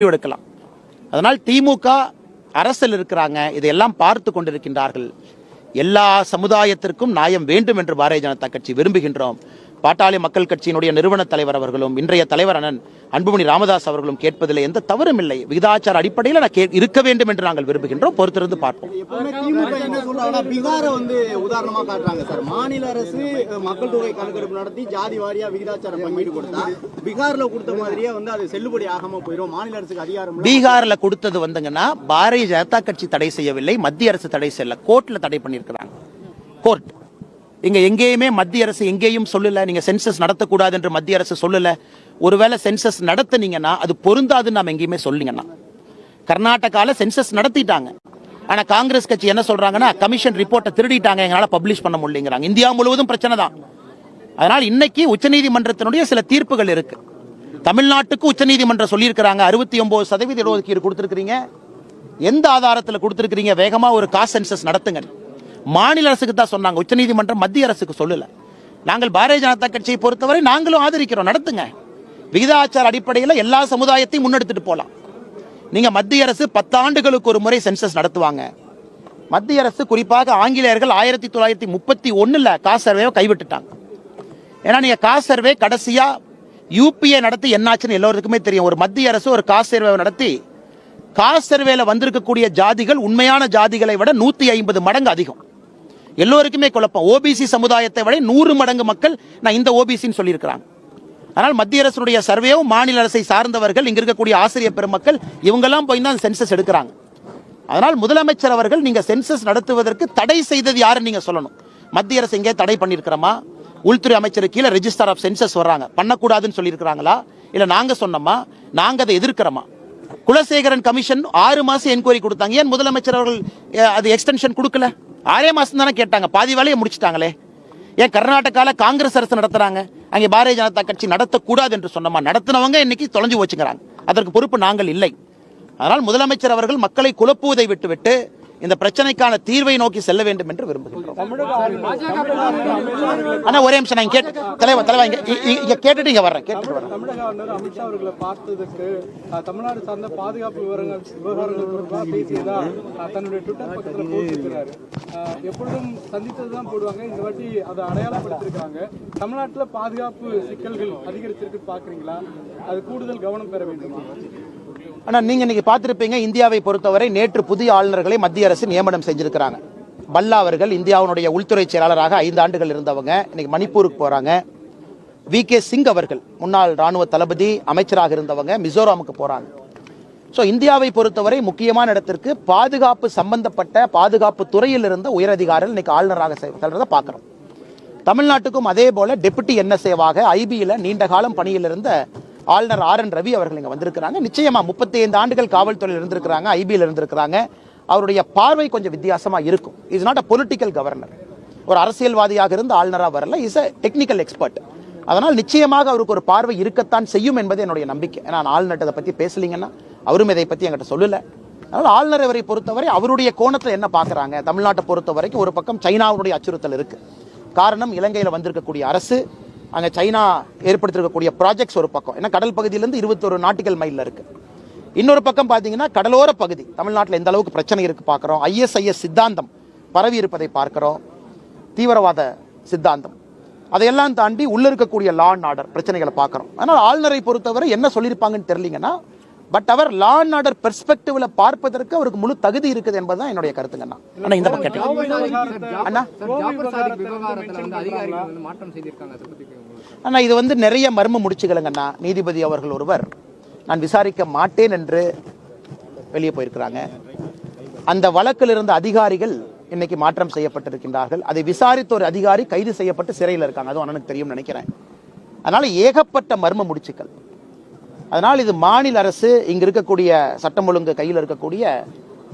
எடுக்கலாம். அதனால் திமுக அரசில் இருக்கிறாங்க, இதையெல்லாம் பார்த்து கொண்டிருக்கின்றார்கள். எல்லா சமுதாயத்திற்கும் நியாயம் வேண்டும் என்று பாரதிய ஜனதா கட்சி விரும்புகின்றோம். பாட்டாளி மக்கள் கட்சியினுடைய நிறுவன தலைவர் அவர்களும் இன்றைய தலைவர் அண்ணன் அன்புமணி ராமதாஸ் அவர்களும் கேட்பதில் எந்த தவறும் இல்லை. விகிதாச்சார அடிப்படையில் இருக்க வேண்டும் என்று நாங்கள் விரும்புகின்றோம். பொறுத்திருந்து பார்ப்போம். பீகாரை உதாரணமா காட்டுறாங்க சார். மாநில அரசு மக்கள் தொகை கணக்கெடுப்பு நடத்தி ஜாதி வாரியா விகிதாச்சாரம் பங்கீடு கொடுத்தா பீகார்ல கொடுத்த மாதிரியே அது செல்லுபடி ஆகாம போயிடும். மாநில அரசுக்கு அதிகாரம் பீகார்ல கொடுத்தது வந்துங்கன்னா பாரதிய ஜனதா கட்சி தடை செய்யவில்லை, மத்திய அரசு தடை செய்யல, கோர்ட்ல தடை பண்ணியிருக்கிறாங்க. கோர்ட் இங்க எங்கேயுமே மத்திய அரசு எங்கேயும் சொல்லல நீங்க சென்சஸ் நடத்தக்கூடாது என்று மத்திய அரசு சொல்லல. ஒருவேளை சென்சஸ் நடத்தினீங்கன்னா அது பொருந்தாதுன்னு நாம எங்கேயுமே சொல்லிங்கன்னா. கர்நாடகால சென்சஸ் நடத்திட்டாங்க, ஆனா காங்கிரஸ் கட்சி என்ன சொல்றாங்கன்னா கமிஷன் ரிப்போர்ட்டை திருடிட்டாங்க, எங்களால பப்ளிஷ் பண்ண முடியலங்கிறாங்க. இந்தியா முழுவதும் பிரச்சனை தான். அதனால் இன்னைக்கு உச்சநீதிமன்றத்தினுடைய சில தீர்ப்புகள் இருக்கு. தமிழ்நாட்டுக்கு உச்சநீதிமன்றம் சொல்லியிருக்கிறாங்க 69% இடஒதுக்கீடு கொடுத்திருக்கிறீங்க, எந்த ஆதாரத்தில் கொடுத்திருக்கிறீங்க, வேகமா ஒரு காஸ்ட் சென்சஸ் நடத்துங்க. மாநில அரசுக்கு தான் சொன்னாங்க, உச்சநீதிமன்றம் மத்திய அரசுக்கு சொல்லல. நாங்கள் பாரதிய ஜனதா கட்சியை பொறுத்தவரை நாங்களும் ஆதரிக்கிறோம், நடத்துங்க. விகிதாச்சார அடிப்படையில் எல்லா சமுதாயத்தையும் முன்னெடுத்துட்டு போலாம். நீங்க மத்திய அரசு 10 ஆண்டுகளுக்கு ஒரு முறை சென்சஸ் நடத்துவாங்க. மத்திய அரசு குறிப்பாக ஆங்கிலேயர்கள் 1931 காஸ்ட் சர்வேவை கைவிட்டுட்டாங்க. ஏன்னா நீங்க காஸ்ட் சர்வே கடைசியா யூபிஏ நடத்தி என்னாச்சுன்னு எல்லோருக்குமே தெரியும். ஒரு மத்திய அரசு ஒரு காஸ்ட் சர்வே நடத்தி காஸ்ட் சர்வேல வந்திருக்கக்கூடிய ஜாதிகள் உண்மையான ஜாதிகளை விட 150 மடங்கு அதிகம். எல்லோருக்குமே குழப்பம். ஓபிசி சமுதாயத்தை விட 100 மடங்கு மக்கள் நான் இந்த ஓபிசின்னு சொல்லியிருக்கிறாங்க. ஆனால் மத்திய அரசுடைய சர்வேவும் மாநில அரசை சார்ந்தவர்கள் இங்க இருக்கக்கூடிய ஆசிரியர் பெருமக்கள் இவங்கெல்லாம் போய் தான் சென்சஸ் எடுக்கிறாங்க. அதனால் முதலமைச்சர் அவர்கள் நீங்க சென்சஸ் நடத்துவதற்கு தடை செய்தது யாருன்னு நீங்க சொல்லணும். மத்திய அரசு எங்கே தடை பண்ணியிருக்கிறோமா? உள்துறை அமைச்சர் கீழே ரெஜிஸ்டர் ஆஃப் சென்சஸ் வர்றாங்க, பண்ணக்கூடாதுன்னு சொல்லியிருக்கிறாங்களா? இல்ல நாங்க சொன்னோமா? நாங்க அதை எதிர்க்கிறோமா? குலசேகரன் கமிஷன் 6 மாசம் என்கொயரி கொடுத்தாங்க, ஏன் முதலமைச்சர் அவர்கள் அது எக்ஸ்டென்ஷன் கொடுக்கல? 6 மாசம் தானே கேட்டாங்க, பாதி வேலையை முடிச்சிட்டாங்களே. ஏன் கர்நாடகால காங்கிரஸ் அரசு நடத்துறாங்க, அங்கே பாரதிய ஜனதா கட்சி நடத்தக்கூடாது என்று சொன்னமா? நடத்தினவங்க இன்னைக்கு தொலைஞ்சு போச்சுங்கிறாங்க. அதற்கு பொறுப்பு நாங்கள் இல்லை. அதனால் முதலமைச்சர் அவர்கள் மக்களை குழப்புவதை விட்டுவிட்டு இந்த பிரச்சனைக்கான தீர்வை நோக்கி செல்ல வேண்டும் என்று விரும்புகிறோம். ஒரே நிமிஷம் நான் தலைவா இங்க கேட்டுட்டு இங்க வர்றேன். தமிழக ஆளுநர் அமித்ஷா அவர்களை பார்த்ததுக்கு தமிழ்நாடு சார்ந்த பாதுகாப்பு விவகாரங்கள் தொடர்பாக பேசியதா தன்னுடைய ட்விட்டர் பக்கத்தில் போட்டிருக்கிறாரு. எப்பொழுதும் சந்தித்ததுதான் போடுவாங்க, இந்த வாட்டி அதை அடையாளப்படுத்திருக்காங்க. தமிழ்நாட்டில் பாதுகாப்பு சிக்கல்கள் அதிகரிச்சிருக்கு பாக்குறீங்களா? அது கூடுதல் கவனம் பெற வேண்டுமா? ஆனால் நீங்கள் இன்னைக்கு பார்த்துருப்பீங்க, இந்தியாவை பொறுத்தவரை நேற்று புதிய ஆளுநர்களை மத்திய அரசு நியமனம் செஞ்சிருக்கிறாங்க. பல்லா அவர்கள் இந்தியாவுடைய உள்துறை செயலாளராக 5 ஆண்டுகள் இருந்தவங்க இன்னைக்கு மணிப்பூருக்கு போறாங்க. வி.கே. சிங் அவர்கள் முன்னாள் ராணுவ தளபதி அமைச்சராக இருந்தவங்க மிசோராமுக்கு போறாங்க. ஸோ இந்தியாவை பொறுத்தவரை முக்கியமான இடத்திற்கு பாதுகாப்பு சம்பந்தப்பட்ட பாதுகாப்பு துறையில் இருந்த உயரதிகாரிகள் இன்னைக்கு ஆளுநராக செல்றதை பார்க்கிறோம். தமிழ்நாட்டுக்கும் அதே போல டெபுட்டி NSAவாக ஐபியில் நீண்ட காலம் பணியில் இருந்த ஆளுநர் RN ரவி அவர்கள் இங்க வந்திருக்கிறாங்க. நிச்சயமா 35 ஆண்டுகள் காவல்துறையில் இருந்திருக்கிறாங்க, ஐபியில் இருந்திருக்கிறாங்க. அவருடைய பார்வை கொஞ்சம் வித்தியாசமா இருக்கும். Is not a political governor, ஒரு அரசியல்வாதியாக இருந்து ஆளுநராக வரல, இஸ் அ டெக்னிக்கல் எக்ஸ்பர்ட். அதனால் நிச்சயமாக அவருக்கு ஒரு பார்வை இருக்கத்தான் செய்யும் என்பது என்னுடைய நம்பிக்கை. நான் ஆளுநர் இதை பத்தி பேசலீங்கன்னா அவரும் இதை பத்தி என்கிட்ட சொல்லல. அதனால் ஆளுநர் அவரை பொறுத்தவரை அவருடைய கோணத்தில் என்ன பார்க்கறாங்க? தமிழ்நாட்டை பொறுத்த வரைக்கும் ஒரு பக்கம் சைனாவுடைய அச்சுறுத்தல் இருக்கு. காரணம் இலங்கையில் வந்திருக்கக்கூடிய அரசு, அங்கே சைனா ஏற்படுத்திருக்கக்கூடிய ப்ராஜெக்ட்ஸ் ஒரு பக்கம். ஏன்னா கடல் பகுதியிலிருந்து 21 நாட்டிக்கல் மைல் இருக்கு. இன்னொரு பக்கம் பார்த்தீங்கன்னா கடலோர பகுதி தமிழ்நாட்டில் எந்த அளவுக்கு பிரச்சனை இருக்கு பார்க்கிறோம். ISIS சித்தாந்தம் பரவி இருப்பதை பார்க்கிறோம், தீவிரவாத சித்தாந்தம். அதையெல்லாம் தாண்டி உள்ள இருக்கக்கூடிய லா அண்ட் ஆர்டர் பிரச்சனைகளை பார்க்கிறோம். அதனால் ஆளுநரை பொறுத்தவரை என்ன சொல்லியிருப்பாங்கன்னு தெரியலீங்கன்னா, பட் அவர் லா அண்ட் ஆர்டர் பெர்ஸ்பெக்டிவ்ல பார்ப்பதற்கு அவருக்கு முழு தகுதி இருக்குது என்பதுதான் என்னுடைய கருத்துங்கண்ணா. ஆனா இந்த பக்கம் அண்ணா இது நிறைய மர்ம முடிச்சுகளுங்கண்ணா. நீதிபதி அவர்கள் ஒருவர் நான் விசாரிக்க மாட்டேன் என்று வெளியே போயிருக்கிறாங்க. அந்த வழக்கில் இருந்த அதிகாரிகள் இன்னைக்கு மாற்றம் செய்யப்பட்டிருக்கின்றார்கள். அதை விசாரித்த ஒரு அதிகாரி கைது செய்யப்பட்டு சிறையில் இருக்காங்க. அதுவும் அண்ணனுக்கு தெரியும் நினைக்கிறேன். அதனால ஏகப்பட்ட மர்ம முடிச்சுக்கள். அதனால் இது மாநில அரசு இங்க இருக்கக்கூடிய சட்டம் ஒழுங்கு கையில் இருக்கக்கூடிய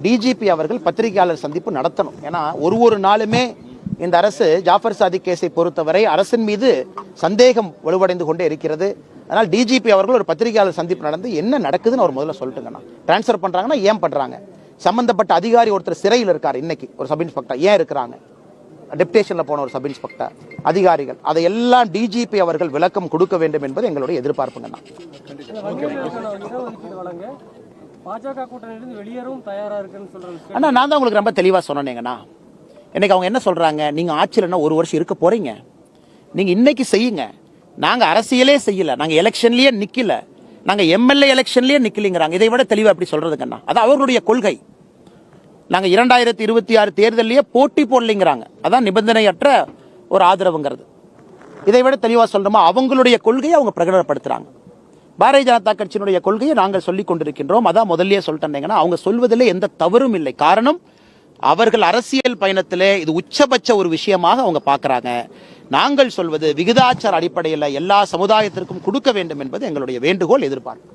டிஜிபி அவர்கள் பத்திரிகையாளர் சந்திப்பு நடத்தணும். ஏன்னா ஒரு நாளுமே இந்த அரசு ஜாஃபர் சாதிக் கேஸை பொறுத்தவரை அரசின் மீது சந்தேகம் வலுவடைந்து கொண்டே இருக்கிறது. அதனால் டிஜிபி அவர்கள் ஒரு பத்திரிகையாளர் சந்திப்பு நடந்து என்ன நடக்குதுன்னு அவர் முதல்ல சொல்லிட்டுங்கண்ணா. டிரான்ஸ்ஃபர் பண்றாங்கன்னா ஏன் பண்றாங்க? சம்பந்தப்பட்ட அதிகாரி ஒருத்தர் சிறையில் இருக்காரு இன்னைக்கு, ஒரு சப் இன்ஸ்பெக்டர், ஏன் இருக்கிறாங்க? டெப்டேஷன்ல போன ஒரு சப் இன்ஸ்பெக்டர், அதிகாரிகள், அதையெல்லாம் டிஜிபி அவர்கள் விளக்கம் கொடுக்க வேண்டும் என்பது எங்களுடைய எதிர்பார்ப்புங்க. பாஜக கூட்டணியிலிருந்து வெளியேறவும் தயாரா இருக்குன்னு சொல்றாங்க. ஆனா நான் தான் உங்களுக்கு ரொம்ப தெளிவா சொன்னேங்கண்ணா. இன்னைக்கு அவங்க என்ன சொல்றாங்க, நீங்க ஆட்சியிலன்னா 1 வருஷம் இருக்க போறீங்க, நீங்க இன்னைக்கு செய்யுங்க. நாங்க அரசியலே செய்யல, நாங்க எலெக்ஷன்லயே நிக்கல, நாங்க எம்எல்ஏ எலெக்ஷன்லயே நிக்கலங்கிறாங்க. இதை விட தெளிவா எப்படி சொல்றதுங்கண்ணா? அது அவர்களுடைய கொள்கை. நாங்க 2026 தேர்தலையே போட்டி போடலைங்கிறாங்க. அதான் நிபந்தனையற்ற ஒரு ஆதரவுங்கிறது. இதை விட தெளிவா சொல்றோமா? அவங்களுடைய கொள்கையை அவங்க பிரகடனப்படுத்துறாங்க. பாரதிய ஜனதா கட்சியினுடைய கொள்கையை நாங்கள் சொல்லிக் கொண்டிருக்கின்றோம். அதான் முதல்லயே சொல்லிட்டேங்கன்னா, அவங்க சொல்வதில் எந்த தவறும் இல்லை. காரணம், அவர்கள் அரசியல் பயணத்திலே இது உச்சபட்ச ஒரு விஷயமாக அவங்க பார்க்கறாங்க. நாங்கள் சொல்வது விகிதாச்சார அடிப்படையில் எல்லா சமுதாயத்திற்கும் கொடுக்க வேண்டும் என்பது எங்களுடைய வேண்டுகோள், எதிர்பார்ப்பு.